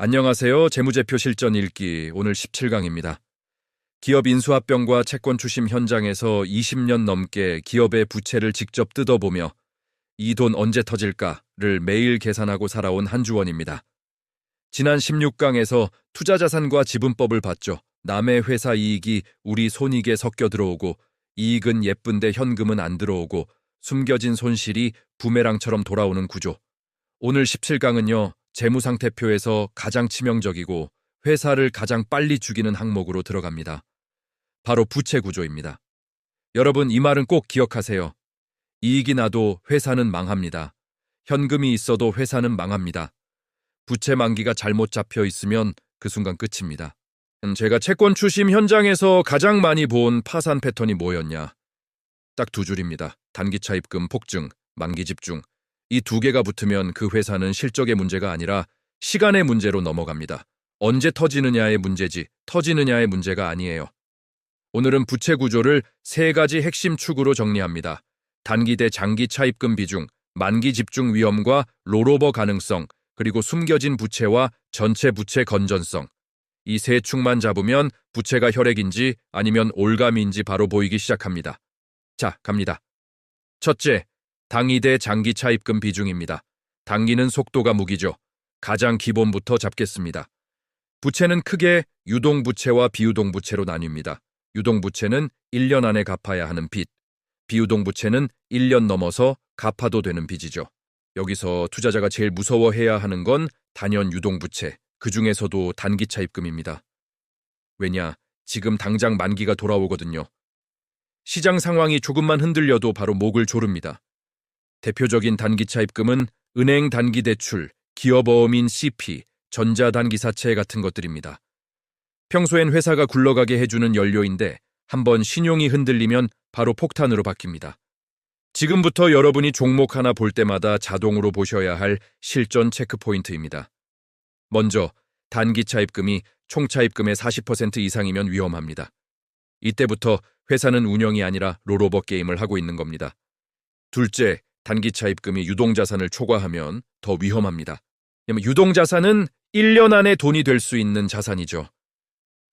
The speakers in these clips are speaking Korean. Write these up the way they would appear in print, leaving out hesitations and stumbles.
안녕하세요. 재무제표 실전 읽기 오늘 17강입니다. 기업 인수합병과 채권 추심 현장에서 20년 넘게 기업의 부채를 직접 뜯어보며 이 돈 언제 터질까를 매일 계산하고 살아온 한주원입니다. 지난 16강에서 투자자산과 지분법을 봤죠. 남의 회사 이익이 우리 손익에 섞여 들어오고 이익은 예쁜데 현금은 안 들어오고 숨겨진 손실이 부메랑처럼 돌아오는 구조. 오늘 17강은요. 재무상태표에서 가장 치명적이고 회사를 가장 빨리 죽이는 항목으로 들어갑니다. 바로 부채 구조입니다. 여러분 이 말은 꼭 기억하세요. 이익이 나도 회사는 망합니다. 현금이 있어도 회사는 망합니다. 부채 만기가 잘못 잡혀 있으면 그 순간 끝입니다. 제가 채권 추심 현장에서 가장 많이 본 파산 패턴이 뭐였냐? 딱 두 줄입니다. 단기차 입금 폭증, 만기 집중. 이 두 개가 붙으면 그 회사는 실적의 문제가 아니라 시간의 문제로 넘어갑니다. 언제 터지느냐의 문제지 터지느냐의 문제가 아니에요. 오늘은 부채 구조를 세 가지 핵심 축으로 정리합니다. 단기 대 장기 차입금 비중, 만기 집중 위험과 롤오버 가능성, 그리고 숨겨진 부채와 전체 부채 건전성. 이 세 축만 잡으면 부채가 혈액인지 아니면 올감인지 바로 보이기 시작합니다. 자, 갑니다. 첫째, 단기 대 장기 차입금 비중입니다. 단기는 속도가 무기죠. 가장 기본부터 잡겠습니다. 부채는 크게 유동부채와 비유동부채로 나뉩니다. 유동부채는 1년 안에 갚아야 하는 빚, 비유동부채는 1년 넘어서 갚아도 되는 빚이죠. 여기서 투자자가 제일 무서워해야 하는 건 단연 유동부채, 그 중에서도 단기 차입금입니다. 왜냐, 지금 당장 만기가 돌아오거든요. 시장 상황이 조금만 흔들려도 바로 목을 조릅니다. 대표적인 단기 차입금은 은행 단기 대출, 기업어음인 CP, 전자단기사채 같은 것들입니다. 평소엔 회사가 굴러가게 해주는 연료인데 한번 신용이 흔들리면 바로 폭탄으로 바뀝니다. 지금부터 여러분이 종목 하나 볼 때마다 자동으로 보셔야 할 실전 체크포인트입니다. 먼저 단기 차입금이 총 차입금의 40% 이상이면 위험합니다. 이때부터 회사는 운영이 아니라 롤오버 게임을 하고 있는 겁니다. 둘째, 단기 차입금이 유동자산을 초과하면 더 위험합니다. 유동자산은 1년 안에 돈이 될 수 있는 자산이죠.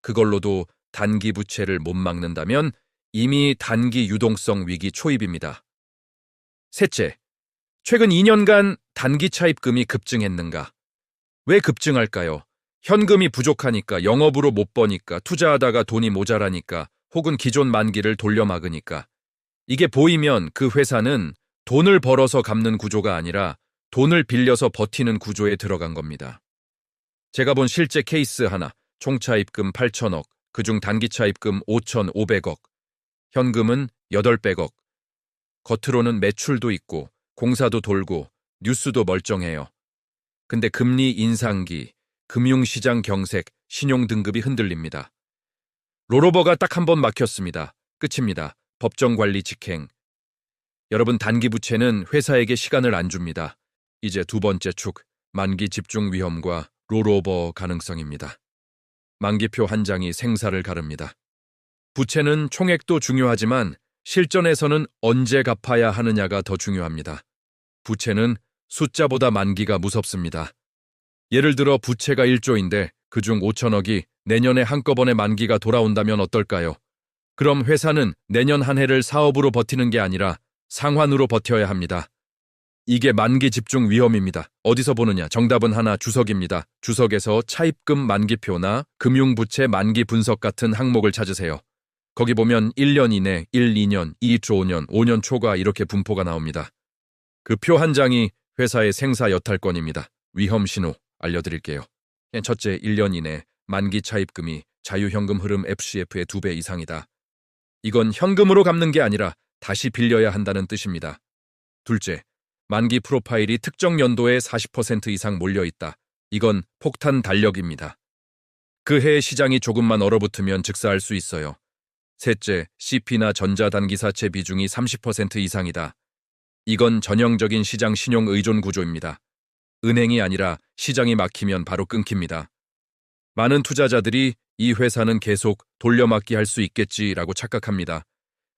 그걸로도 단기 부채를 못 막는다면 이미 단기 유동성 위기 초입입니다. 셋째, 최근 2년간 단기 차입금이 급증했는가? 왜 급증할까요? 현금이 부족하니까, 영업으로 못 버니까, 투자하다가 돈이 모자라니까, 혹은 기존 만기를 돌려막으니까. 이게 보이면 그 회사는 돈을 벌어서 갚는 구조가 아니라 돈을 빌려서 버티는 구조에 들어간 겁니다. 제가 본 실제 케이스 하나, 총차입금 8천억, 그중 단기차입금 5,500억, 현금은 800억, 겉으로는 매출도 있고 공사도 돌고 뉴스도 멀쩡해요. 근데 금리 인상기, 금융시장 경색, 신용등급이 흔들립니다. 롤오버가 딱 한 번 막혔습니다. 끝입니다. 법정관리 직행. 여러분 단기 부채는 회사에게 시간을 안 줍니다. 이제 두 번째 축, 만기 집중 위험과 롤오버 가능성입니다. 만기표 한 장이 생사를 가릅니다. 부채는 총액도 중요하지만 실전에서는 언제 갚아야 하느냐가 더 중요합니다. 부채는 숫자보다 만기가 무섭습니다. 예를 들어 부채가 1조인데 그중 5천억이 내년에 한꺼번에 만기가 돌아온다면 어떨까요? 그럼 회사는 내년 한 해를 사업으로 버티는 게 아니라 상환으로 버텨야 합니다. 이게 만기 집중 위험입니다. 어디서 보느냐? 정답은 하나, 주석입니다. 주석에서 차입금 만기표나 금융부채 만기 분석 같은 항목을 찾으세요. 거기 보면 1년 이내, 1, 2년, 2, 5년, 5년 초과 이렇게 분포가 나옵니다. 그 표 한 장이 회사의 생사 여탈권입니다. 위험 신호 알려드릴게요. 첫째, 1년 이내 만기 차입금이 자유현금 흐름 FCF의 2배 이상이다. 이건 현금으로 갚는 게 아니라 다시 빌려야 한다는 뜻입니다. 둘째, 만기 프로파일이 특정 연도에 40% 이상 몰려있다. 이건 폭탄 달력입니다. 그 해의 시장이 조금만 얼어붙으면 즉사할 수 있어요. 셋째, CP나 전자단기사채 비중이 30% 이상이다. 이건 전형적인 시장 신용 의존 구조입니다. 은행이 아니라 시장이 막히면 바로 끊깁니다. 많은 투자자들이 이 회사는 계속 돌려막기 할 수 있겠지라고 착각합니다.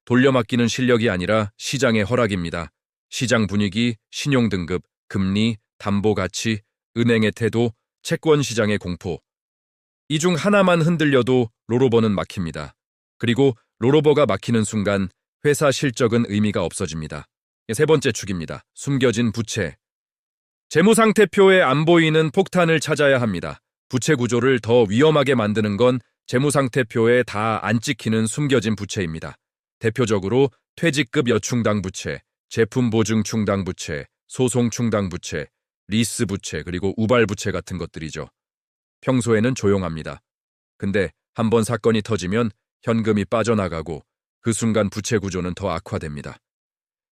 돌려막기는 실력이 아니라 시장의 허락입니다. 시장 분위기, 신용등급, 금리, 담보가치, 은행의 태도, 채권 시장의 공포. 이 중 하나만 흔들려도 롤오버는 막힙니다. 그리고 롤오버가 막히는 순간 회사 실적은 의미가 없어집니다. 세 번째 축입니다. 숨겨진 부채. 재무상태표에 안 보이는 폭탄을 찾아야 합니다. 부채 구조를 더 위험하게 만드는 건 재무상태표에 다 안 찍히는 숨겨진 부채입니다. 대표적으로 퇴직급 여충당 부채, 제품 보증 충당 부채, 소송 충당 부채, 리스 부채, 그리고 우발 부채 같은 것들이죠. 평소에는 조용합니다. 근데 한번 사건이 터지면 현금이 빠져나가고 그 순간 부채 구조는 더 악화됩니다.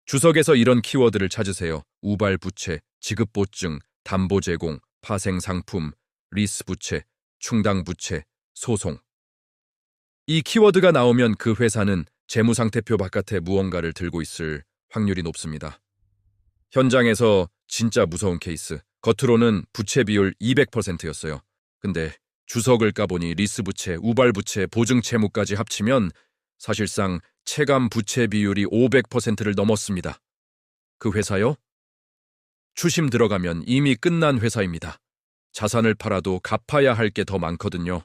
주석에서 이런 키워드를 찾으세요. 우발 부채, 지급 보증, 담보 제공, 파생 상품, 리스 부채, 충당 부채, 소송. 이 키워드가 나오면 그 회사는 재무상태표 바깥에 무언가를 들고 있을 확률이 높습니다. 현장에서 진짜 무서운 케이스. 겉으로는 부채 비율 200%였어요. 근데 주석을 까보니 리스 부채, 우발 부채, 보증 채무까지 합치면 사실상 체감 부채 비율이 500%를 넘었습니다. 그 회사요? 추심 들어가면 이미 끝난 회사입니다. 자산을 팔아도 갚아야 할 게 더 많거든요.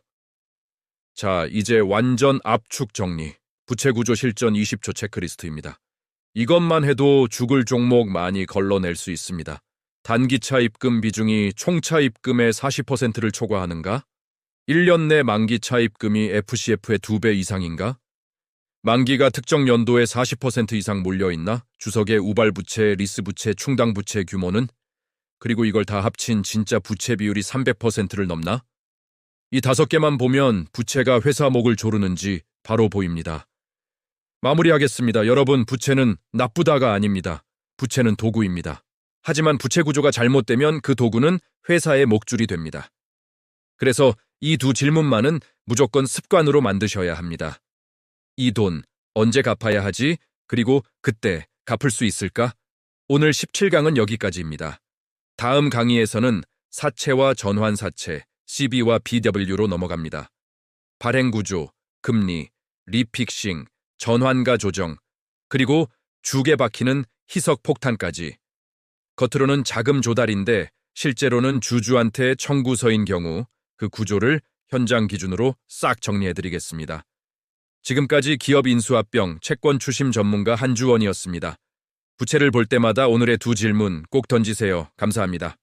자, 이제 완전 압축 정리. 부채 구조 실전 20초 체크리스트입니다. 이것만 해도 죽을 종목 많이 걸러낼 수 있습니다. 단기차 입금 비중이 총차 입금의 40%를 초과하는가? 1년 내 만기차 입금이 FCF의 2배 이상인가? 만기가 특정 연도에 40% 이상 몰려있나? 주석의 우발 부채, 리스 부채, 충당 부채 규모는? 그리고 이걸 다 합친 진짜 부채 비율이 300%를 넘나? 이 5개만 보면 부채가 회사 목을 조르는지 바로 보입니다. 마무리하겠습니다. 여러분, 부채는 나쁘다가 아닙니다. 부채는 도구입니다. 하지만 부채 구조가 잘못되면 그 도구는 회사의 목줄이 됩니다. 그래서 이 두 질문만은 무조건 습관으로 만드셔야 합니다. 이 돈 언제 갚아야 하지? 그리고 그때 갚을 수 있을까? 오늘 17강은 여기까지입니다. 다음 강의에서는 사채와 전환사채, CB와 BW로 넘어갑니다. 발행구조, 금리, 리픽싱, 전환가 조정, 그리고 죽에 박히는 희석 폭탄까지. 겉으로는 자금 조달인데 실제로는 주주한테 청구서인 경우 그 구조를 현장 기준으로 싹 정리해드리겠습니다. 지금까지 기업 인수합병 채권 추심 전문가 한주원이었습니다. 부채를 볼 때마다 오늘의 두 질문 꼭 던지세요. 감사합니다.